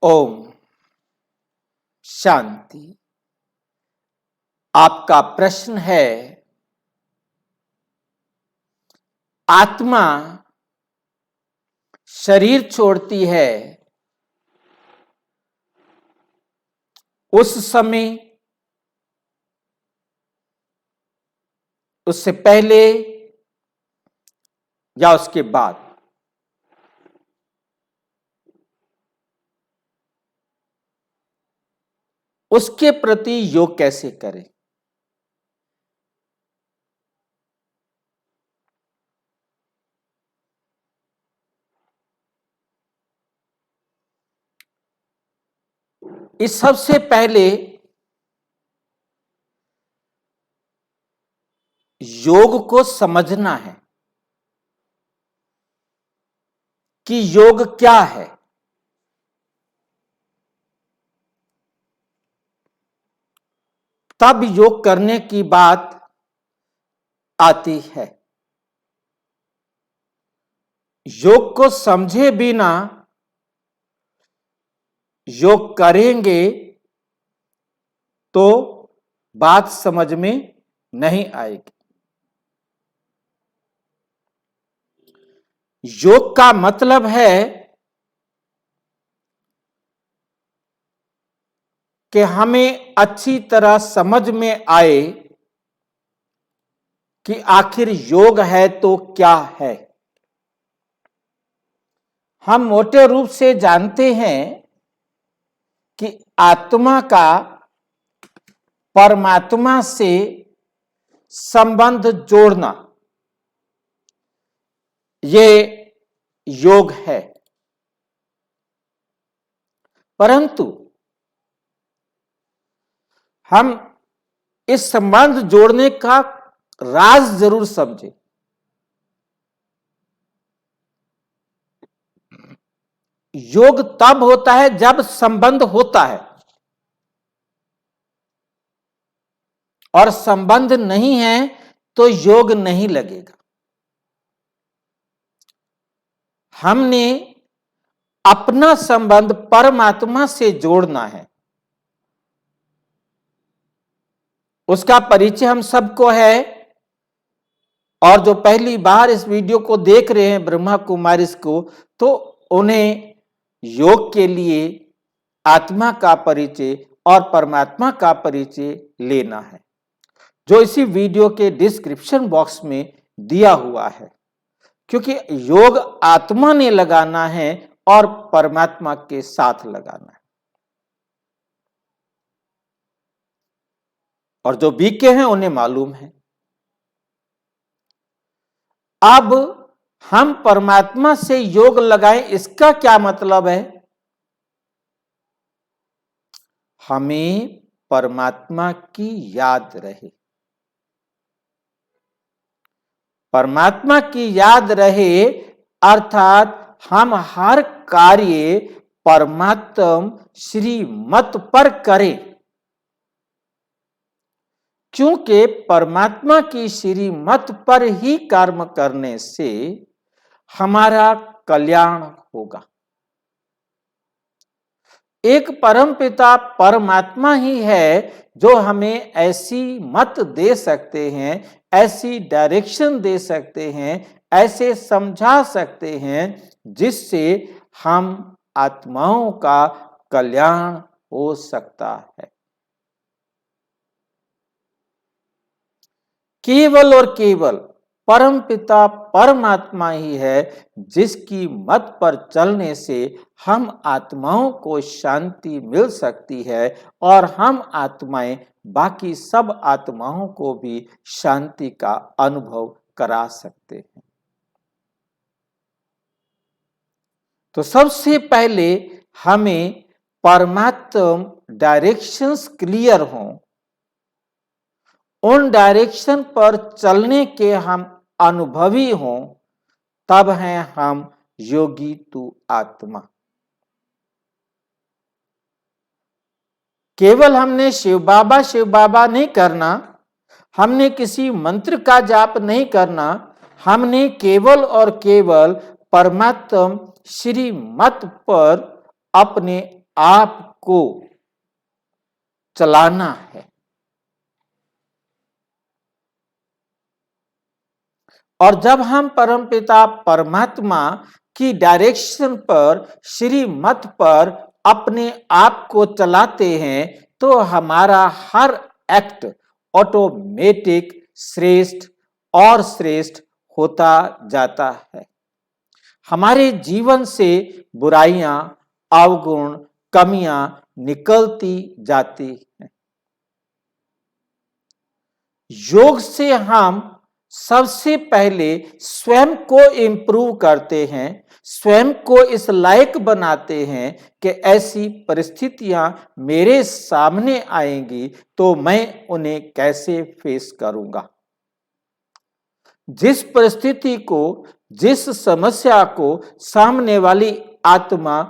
ओम शांति। आपका प्रश्न है, आत्मा शरीर छोड़ती है उस समय, उससे पहले या उसके बाद? उसके प्रति योग कैसे करें? इस सबसे पहले योग को समझना है कि योग क्या है। तब योग करने की बात आती है। योग को समझे बिना योग करेंगे तो बात समझ में नहीं आएगी। योग का मतलब है कि हमें अच्छी तरह समझ में आए कि आखिर योग है तो क्या है। हम मोटे रूप से जानते हैं कि आत्मा का परमात्मा से संबंध जोड़ना ये योग है। परंतु हम इस संबंध जोड़ने का राज जरूर समझें। योग तब होता है जब संबंध होता है, और संबंध नहीं है तो योग नहीं लगेगा। हमने अपना संबंध परमात्मा से जोड़ना है। उसका परिचय हम सबको है, और जो पहली बार इस वीडियो को देख रहे हैं ब्रह्मा कुमारीज को, तो उन्हें योग के लिए आत्मा का परिचय और परमात्मा का परिचय लेना है, जो इसी वीडियो के डिस्क्रिप्शन बॉक्स में दिया हुआ है। क्योंकि योग आत्मा ने लगाना है और परमात्मा के साथ लगाना है। और जो बीके हैं उन्हें मालूम है। अब हम परमात्मा से योग लगाएं, इसका क्या मतलब है? हमें परमात्मा की याद रहे। परमात्मा की याद रहे अर्थात हम हर कार्य परमात्म श्रीमत पर करें, क्योंकि परमात्मा की श्रीमत पर ही कर्म करने से हमारा कल्याण होगा। एक परमपिता परमात्मा ही है जो हमें ऐसी मत दे सकते हैं, ऐसी डायरेक्शन दे सकते हैं, ऐसे समझा सकते हैं जिससे हम आत्माओं का कल्याण हो सकता है। केवल और केवल परमपिता परमात्मा ही है जिसकी मत पर चलने से हम आत्माओं को शांति मिल सकती है, और हम आत्माएं बाकी सब आत्माओं को भी शांति का अनुभव करा सकते हैं। तो सबसे पहले हमें परमात्म डायरेक्शंस क्लियर हों, उन डायरेक्शन पर चलने के हम अनुभवी हों, तब हैं हम योगी तू आत्मा। केवल हमने शिव बाबा नहीं करना, हमने किसी मंत्र का जाप नहीं करना, हमने केवल और केवल परमात्म श्रीमत पर अपने आप को चलाना है। और जब हम परमपिता परमात्मा की डायरेक्शन पर, श्रीमत पर अपने आप को चलाते हैं तो हमारा हर एक्ट ऑटोमेटिक श्रेष्ठ और श्रेष्ठ होता जाता है। हमारे जीवन से बुराइयां, अवगुण, कमियां निकलती जाती हैं। योग से हम सबसे पहले स्वयं को इंप्रूव करते हैं, स्वयं को इस लायक बनाते हैं कि ऐसी परिस्थितियां मेरे सामने आएंगी तो मैं उन्हें कैसे फेस करूंगा। जिस परिस्थिति को, जिस समस्या को सामने वाली आत्मा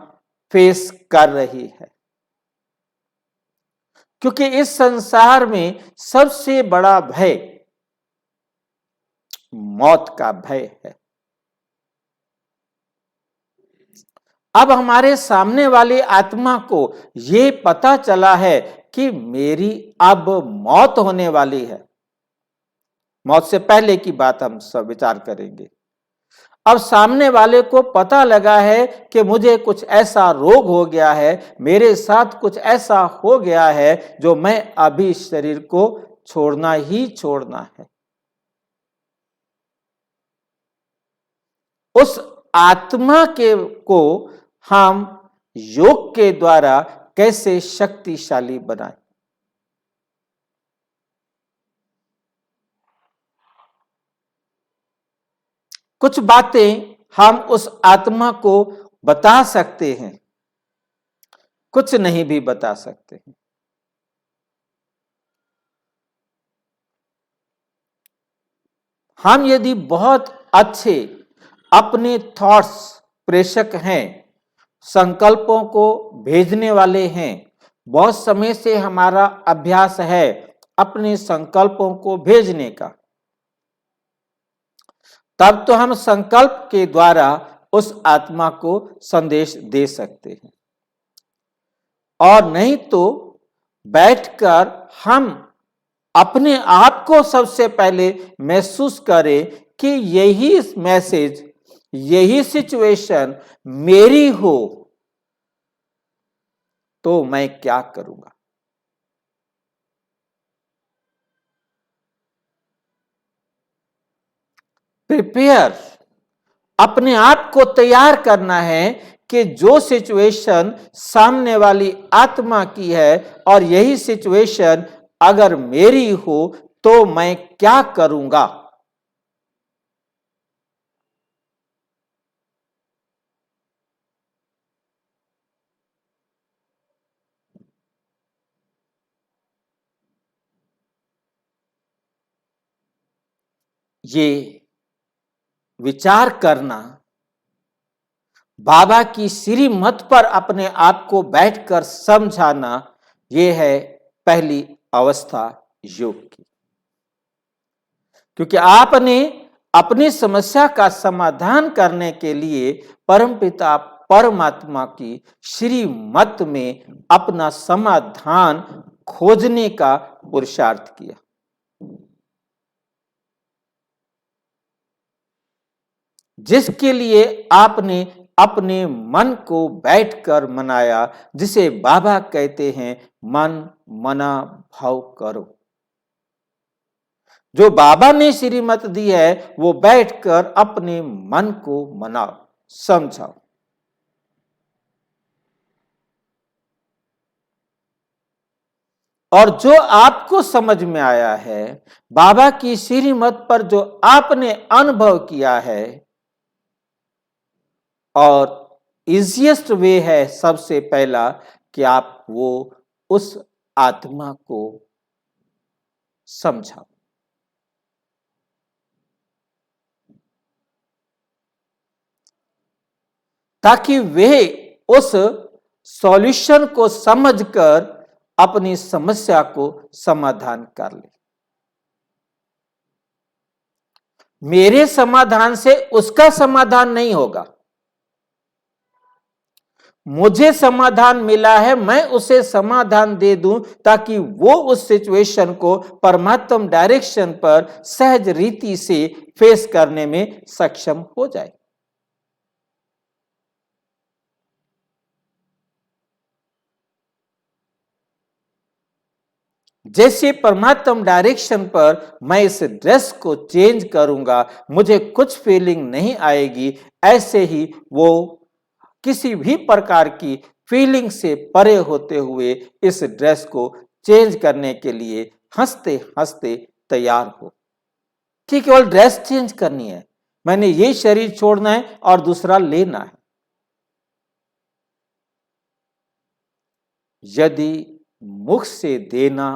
फेस कर रही है, क्योंकि इस संसार में सबसे बड़ा भय मौत का भय है। अब हमारे सामने वाली आत्मा को यह पता चला है कि मेरी अब मौत होने वाली है। मौत से पहले की बात हम सब विचार करेंगे। अब सामने वाले को पता लगा है कि मुझे कुछ ऐसा रोग हो गया है, मेरे साथ कुछ ऐसा हो गया है जो मैं अभी शरीर को छोड़ना ही छोड़ना है। उस आत्मा के को हम योग के द्वारा कैसे शक्तिशाली बनाएं? कुछ बातें हम उस आत्मा को बता सकते हैं, कुछ नहीं भी बता सकते हैं। हम यदि बहुत अच्छे अपने थॉट्स प्रेषक हैं, संकल्पों को भेजने वाले हैं, बहुत समय से हमारा अभ्यास है अपने संकल्पों को भेजने का, तब तो हम संकल्प के द्वारा उस आत्मा को संदेश दे सकते हैं। और नहीं तो बैठकर हम अपने आप को सबसे पहले महसूस करें कि यही मैसेज, यही सिचुएशन मेरी हो तो मैं क्या करूंगा। प्रिपेयर, अपने आप को तैयार करना है कि जो सिचुएशन सामने वाली आत्मा की है और यही सिचुएशन अगर मेरी हो तो मैं क्या करूंगा। ये विचार करना, बाबा की श्रीमत पर अपने आप को बैठकर समझाना, यह है पहली अवस्था योग की। क्योंकि आपने अपनी समस्या का समाधान करने के लिए परमपिता परमात्मा की श्रीमत में अपना समाधान खोजने का पुरुषार्थ किया। जिसके लिए आपने अपने मन को बैठकर मनाया, जिसे बाबा कहते हैं मन मना भाव करो। जो बाबा ने श्रीमत दी है वो बैठकर अपने मन को मनाओ, समझाओ। और जो आपको समझ में आया है, बाबा की श्रीमत पर जो आपने अनुभव किया है, और इजिएस्ट वे है सबसे पहला कि आप वो उस आत्मा को समझाओ, ताकि वे उस सॉल्यूशन को समझकर अपनी समस्या को समाधान कर ले। मेरे समाधान से उसका समाधान नहीं होगा, मुझे समाधान मिला है, मैं उसे समाधान दे दूं ताकि वो उस सिचुएशन को परमात्म डायरेक्शन पर सहज रीति से फेस करने में सक्षम हो जाए। जैसे परमात्म डायरेक्शन पर मैं इस ड्रेस को चेंज करूंगा, मुझे कुछ फीलिंग नहीं आएगी, ऐसे ही वो किसी भी प्रकार की फीलिंग से परे होते हुए इस ड्रेस को चेंज करने के लिए हंसते हंसते तैयार हो कि केवल ड्रेस चेंज करनी है, मैंने ये शरीर छोड़ना है और दूसरा लेना है। यदि मुख से देना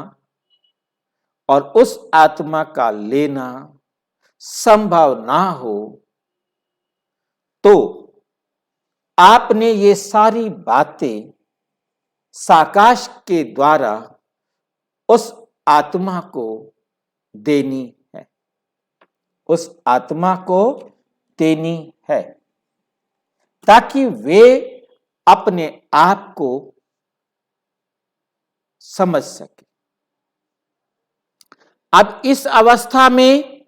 और उस आत्मा का लेना संभव ना हो तो आपने ये सारी बातें साकाश के द्वारा उस आत्मा को देनी है, उस आत्मा को देनी है ताकि वे अपने आप को समझ सके। अब इस अवस्था में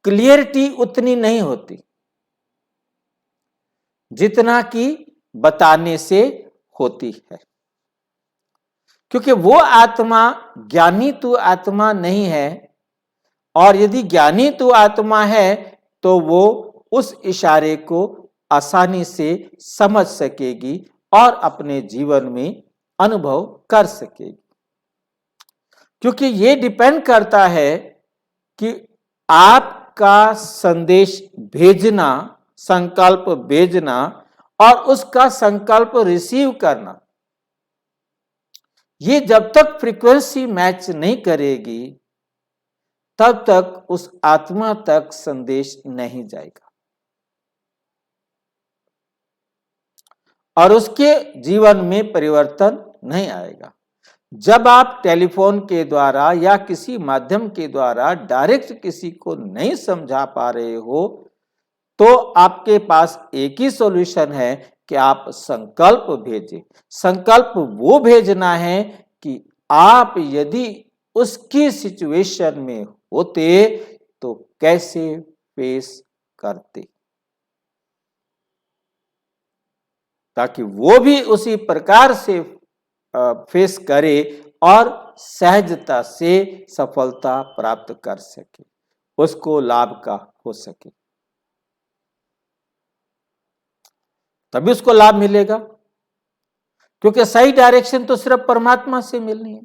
क्लियरिटी उतनी नहीं होती जितना कि बताने से होती है, क्योंकि वो आत्मा ज्ञानी तो आत्मा नहीं है, और यदि ज्ञानी तो आत्मा है तो वो उस इशारे को आसानी से समझ सकेगी और अपने जीवन में अनुभव कर सकेगी। क्योंकि ये डिपेंड करता है कि आपका संदेश भेजना, संकल्प भेजना और उसका संकल्प रिसीव करना, ये जब तक फ्रीक्वेंसी मैच नहीं करेगी तब तक उस आत्मा तक संदेश नहीं जाएगा और उसके जीवन में परिवर्तन नहीं आएगा। जब आप टेलीफोन के द्वारा या किसी माध्यम के द्वारा डायरेक्ट किसी को नहीं समझा पा रहे हो तो आपके पास एक ही सॉल्यूशन है कि आप संकल्प भेजें। संकल्प वो भेजना है कि आप यदि उसकी सिचुएशन में होते तो कैसे फेस करते, ताकि वो भी उसी प्रकार से फेस करे और सहजता से सफलता प्राप्त कर सके, उसको लाभ का हो सके, तभी उसको लाभ मिलेगा। क्योंकि सही डायरेक्शन तो सिर्फ परमात्मा से मिलनी है।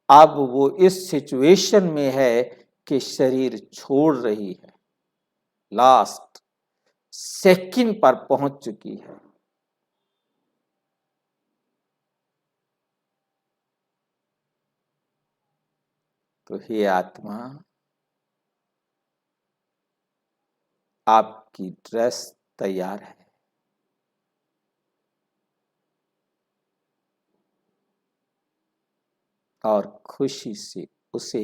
अब वो इस सिचुएशन में है कि शरीर छोड़ रही है, लास्ट सेकंड पर पहुंच चुकी है। तो हे आत्मा, आपकी ड्रेस तैयार है, और खुशी से उसे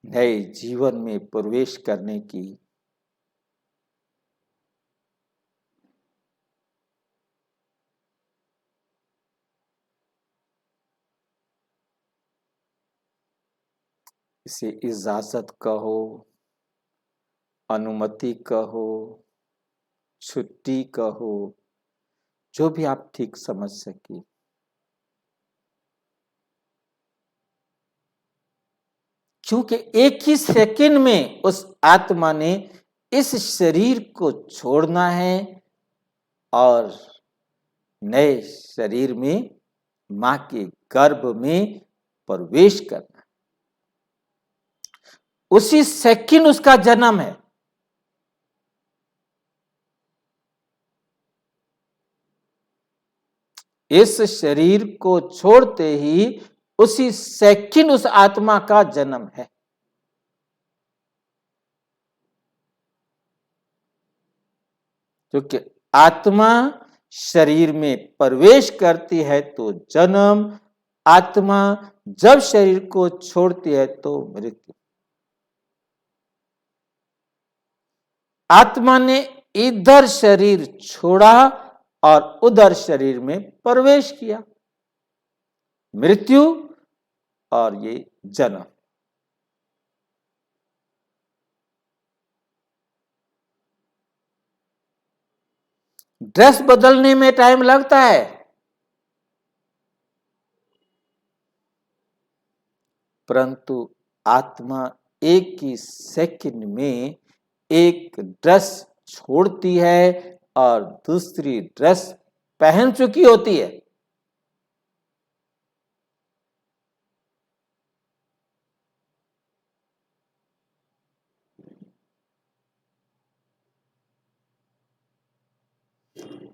नए जीवन में प्रवेश करने की इसे इजाजत कहो, अनुमति कहो, छुट्टी कहो, जो भी आप ठीक समझ सके। क्योंकि एक ही सेकंड में उस आत्मा ने इस शरीर को छोड़ना है और नए शरीर में मां के गर्भ में प्रवेश करना। उसी सेकंड उसका जन्म है। इस शरीर को छोड़ते ही उसी सेकंड उस आत्मा का जन्म है। क्योंकि आत्मा शरीर में प्रवेश करती है तो जन्म, आत्मा जब शरीर को छोड़ती है तो मृत्यु। आत्मा ने इधर शरीर छोड़ा और उधर शरीर में प्रवेश किया, मृत्यु और ये जन्म। ड्रेस बदलने में टाइम लगता है, परंतु आत्मा एक ही सेकंड में एक ड्रेस छोड़ती है और दूसरी ड्रेस पहन चुकी होती है।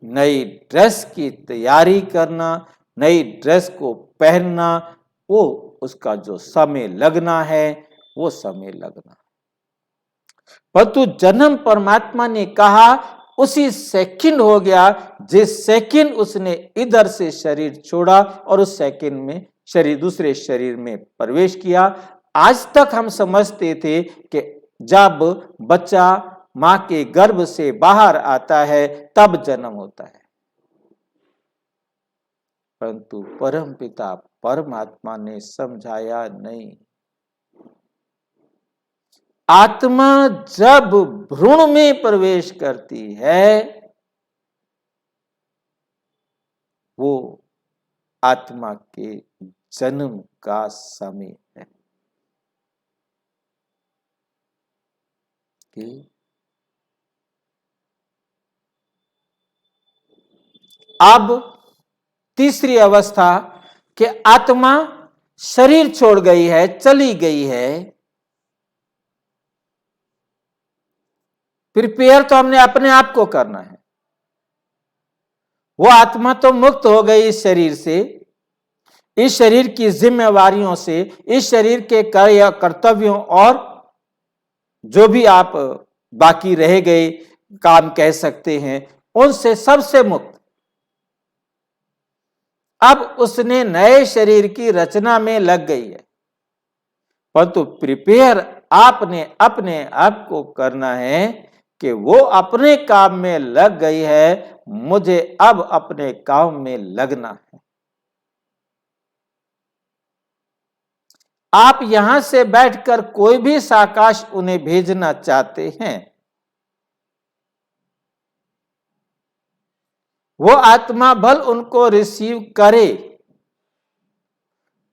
नई ड्रेस की तैयारी करना, नई ड्रेस को पहनना, वो उसका जो समय लगना है वो समय लगना। परंतु जन्म परमात्मा ने कहा उसी सेकंड हो गया, जिस सेकंड उसने इधर से शरीर छोड़ा और उस सेकंड में शरीर दूसरे शरीर में प्रवेश किया। आज तक हम समझते थे कि जब बच्चा मां के गर्भ से बाहर आता है तब जन्म होता है, परंतु परम पिता परमात्मा ने समझाया नहीं। आत्मा जब भ्रूण में प्रवेश करती है वो आत्मा के जन्म का समय है। अब तीसरी अवस्था कि आत्मा शरीर छोड़ गई है, चली गई है। प्रिपेयर तो हमने अपने आप को करना है। वो आत्मा तो मुक्त हो गई इस शरीर से, इस शरीर की जिम्मेवारियों से, इस शरीर के कार्य कर्तव्यों और जो भी आप बाकी रह गए काम कह सकते हैं, उनसे सबसे मुक्त। अब उसने नए शरीर की रचना में लग गई है, परंतु प्रिपेयर आपने अपने आप को करना है कि वो अपने काम में लग गई है, मुझे अब अपने काम में लगना है। आप यहां से बैठकर कोई भी साकाश उन्हें भेजना चाहते हैं, वो आत्मा बल उनको रिसीव करे।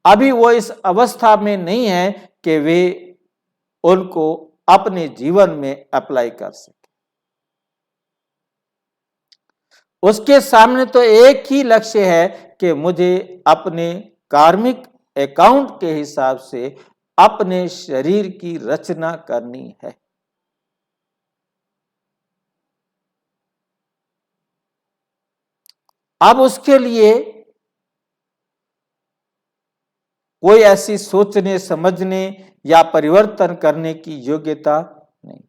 अभी वो इस अवस्था में नहीं है कि वे उनको अपने जीवन में अप्लाई कर सके। उसके सामने तो एक ही लक्ष्य है कि मुझे अपने कार्मिक अकाउंट के हिसाब से अपने शरीर की रचना करनी है। अब उसके लिए कोई ऐसी सोचने समझने या परिवर्तन करने की योग्यता नहीं।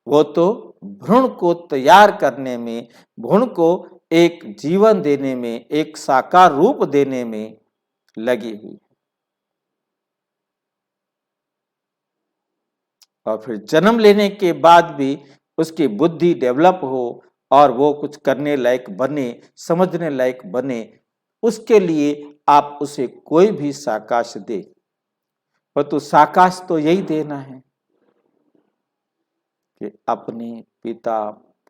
वो तो भ्रूण को तैयार करने में, भ्रूण को एक जीवन देने में, एक साकार रूप देने में लगी हुई है। और फिर जन्म लेने के बाद भी उसकी बुद्धि डेवलप हो और वो कुछ करने लायक बने, समझने लायक बने, उसके लिए आप उसे कोई भी साकाश दे, परंतु साकाश तो यही देना है कि अपने पिता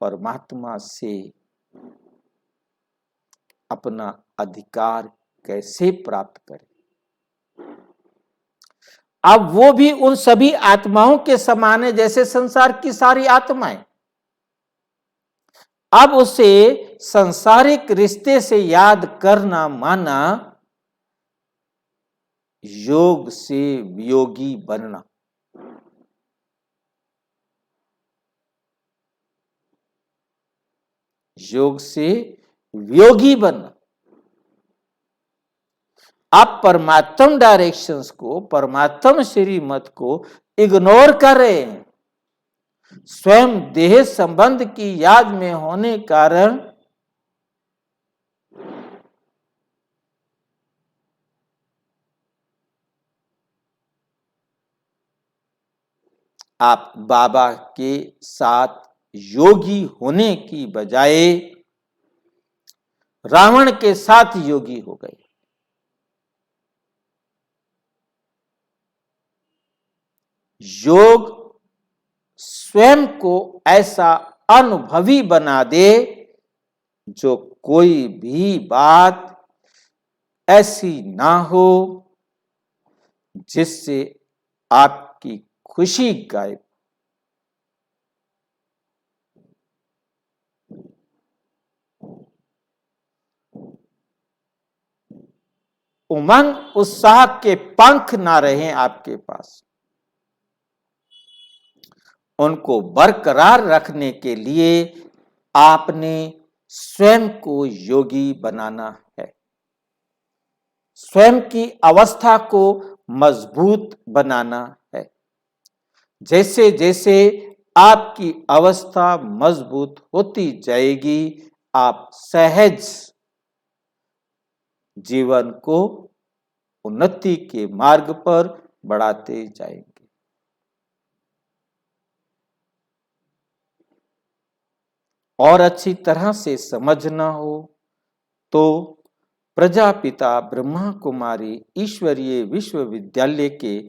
परमात्मा से अपना अधिकार कैसे प्राप्त करें। अब वो भी उन सभी आत्माओं के समान है जैसे संसार की सारी आत्माएं। अब उसे सांसारिक रिश्ते से याद करना माना योग से वियोगी बनना। योग से वियोगी बनना। आप परमात्म डायरेक्शंस को, परमात्म श्रीमत को इग्नोर कर रहे हैं, स्वयं देह संबंध की याद में होने कारण आप बाबा के साथ योगी होने की बजाय रावण के साथ योगी हो गए। योग स्वयं को ऐसा अनुभवी बना दे जो कोई भी बात ऐसी ना हो जिससे आपकी खुशी गायब। उमंग उत्साह के पंख ना रहे आपके पास, उनको बरकरार रखने के लिए आपने स्वयं को योगी बनाना है, स्वयं की अवस्था को मजबूत बनाना है। जैसे जैसे आपकी अवस्था मजबूत होती जाएगी, आप सहज जीवन को उन्नति के मार्ग पर बढ़ाते जाएंगे। और अच्छी तरह से समझना हो तो प्रजापिता ब्रह्मा कुमारी ईश्वरीय विश्वविद्यालय के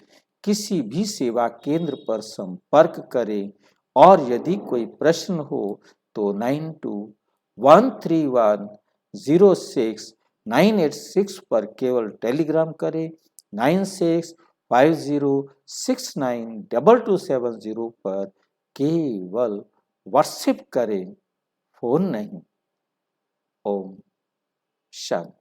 किसी भी सेवा केंद्र पर संपर्क करें और यदि कोई प्रश्न हो तो 9213106986 पर केवल टेलीग्राम करें। 9650692270 पर केवल व्हाट्सएप करें, फोन नहीं। ओम शांति।